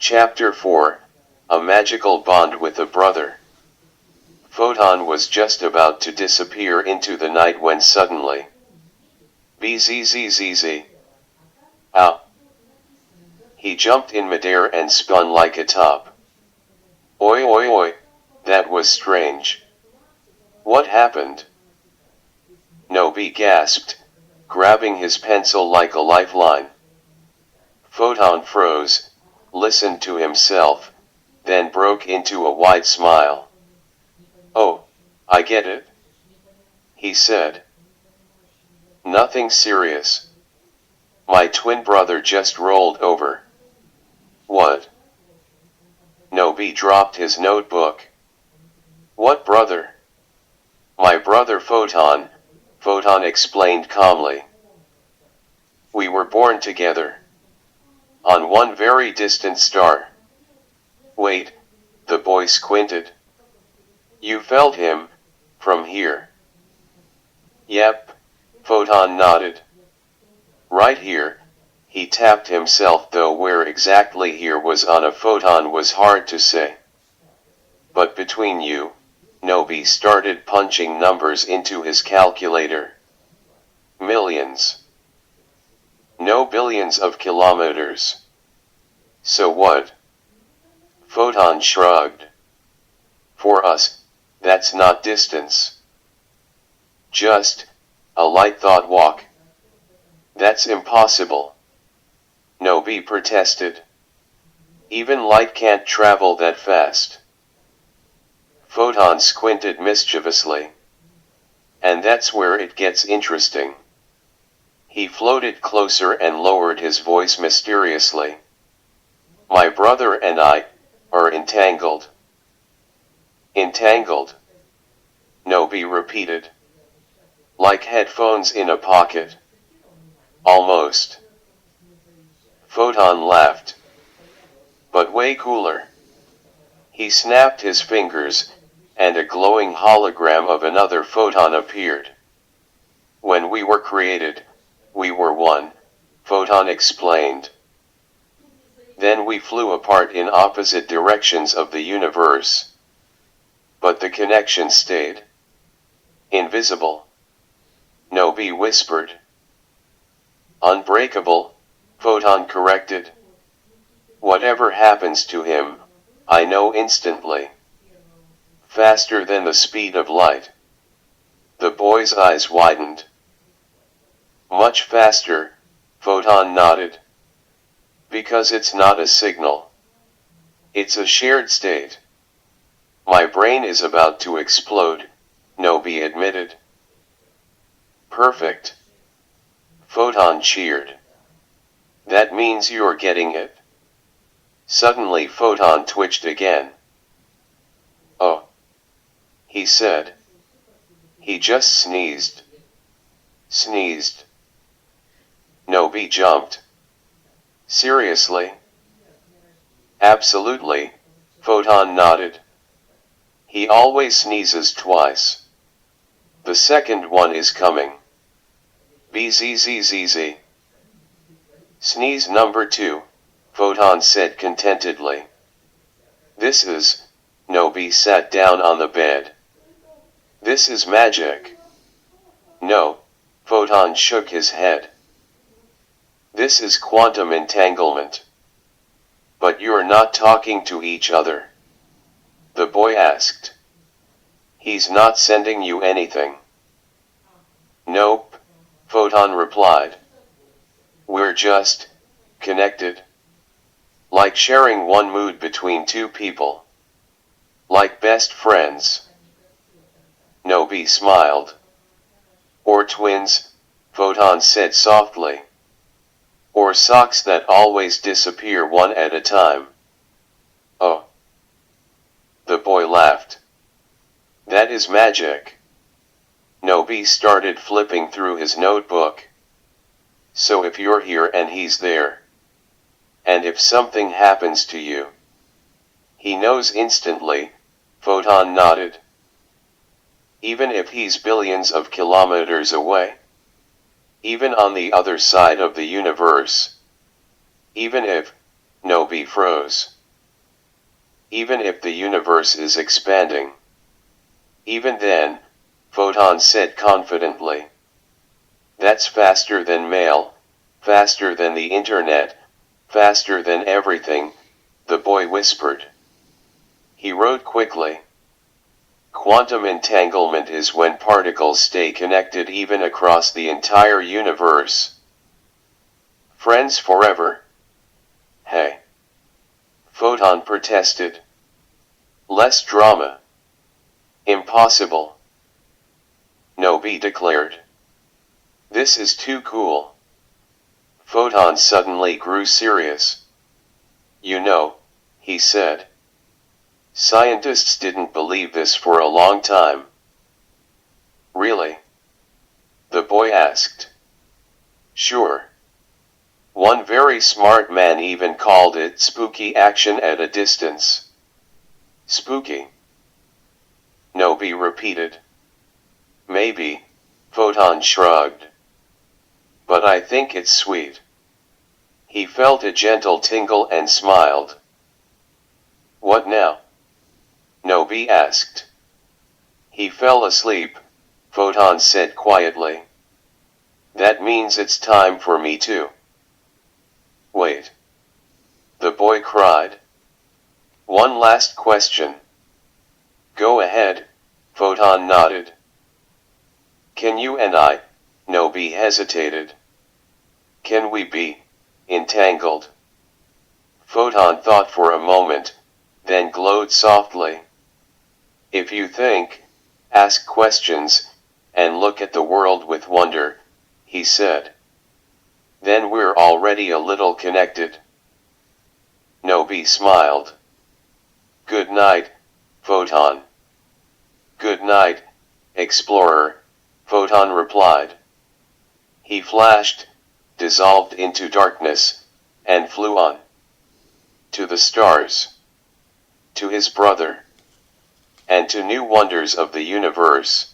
Chapter 4, A Magical Bond with a Brother. Photon was just about to disappear into the night when suddenly, bzzz. Ow! He jumped in midair and spun like a top. Oi oi oi, that was strange. What happened? Knowbie gasped, grabbing his pencil like a lifeline. Photon froze, listened to himself, then broke into a wide smile. Oh, I get it, he said. Nothing serious. My twin brother just rolled over. What? Knowbie dropped his notebook. What brother? My brother Photon, Photon explained calmly. We were born together. On one very distant star. Wait, the boy squinted. You felt him, from here? Yep, Photon nodded. Right here, he tapped himself, though where exactly here was on a photon was hard to say. But between you, Knowbie started punching numbers into his calculator. Millions. No billions of kilometers. So what? Photon shrugged. For us, that's not distance. Just a light thought walk. That's impossible. Knowbie protested. Even light can't travel that fast. Photon squinted mischievously. And that's where it gets interesting. He floated closer and lowered his voice mysteriously. My brother and I are entangled. Entangled? Knowbie repeated. Like headphones in a pocket. Almost. Photon laughed. But way cooler. He snapped his fingers, and a glowing hologram of another photon appeared. When we were created, we were one, Photon explained. Then we flew apart in opposite directions of the universe. But the connection stayed. Invisible. Knowbie whispered. Unbreakable, Photon corrected. Whatever happens to him, I know instantly. Faster than the speed of light. The boy's eyes widened. Much faster, Photon nodded. Because it's not a signal. It's a shared state. My brain is about to explode, Knowbie admitted. Perfect. Photon cheered. That means you're getting it. Suddenly Photon twitched again. Oh, he said. He just sneezed. Sneezed. Knowbie jumped. Seriously? Absolutely, Photon nodded. He always sneezes twice. The second one is coming. Bzzz. Sneeze number 2, Photon said contentedly. This is, Knowbie sat down on the bed. This is magic. No, Photon shook his head. This is quantum entanglement. But you're not talking to each other. The boy asked. He's not sending you anything. Nope, Photon replied. We're just connected. Like sharing one mood between two people. Like best friends. Knowbie smiled. Or twins, Photon said softly. Or socks that always disappear one at a time. Oh. The boy laughed. That is magic. Knowbie started flipping through his notebook. So if you're here and he's there, and if something happens to you, he knows instantly, Photon nodded. Even if he's billions of kilometers away? Even on the other side of the universe? Even if, Knowbie froze. Even if the universe is expanding. Even then, Photon said confidently. That's faster than mail, faster than the internet, faster than everything, the boy whispered. He wrote quickly. Quantum entanglement is when particles stay connected even across the entire universe. Friends forever. Hey. Photon protested. Less drama. Impossible. Knowbie declared. This is too cool. Photon suddenly grew serious. You know, he said. Scientists didn't believe this for a long time. Really? The boy asked. Sure. One very smart man even called it spooky action at a distance. Spooky. Knowbie repeated. Maybe, Photon shrugged. But I think it's sweet. He felt a gentle tingle and smiled. What now? Knowbie asked. He fell asleep, Photon said quietly. That means it's time for me too. Wait. The boy cried. One last question. Go ahead, Photon nodded. Can you and I, Knowbie hesitated. Can we be entangled? Photon thought for a moment, then glowed softly. If you think, ask questions, and look at the world with wonder, he said. Then we're already a little connected. Knowbie smiled. Good night, Photon. Good night, explorer, Photon replied. He flashed, dissolved into darkness, and flew on. To the stars. To his brother. And to new wonders of the universe.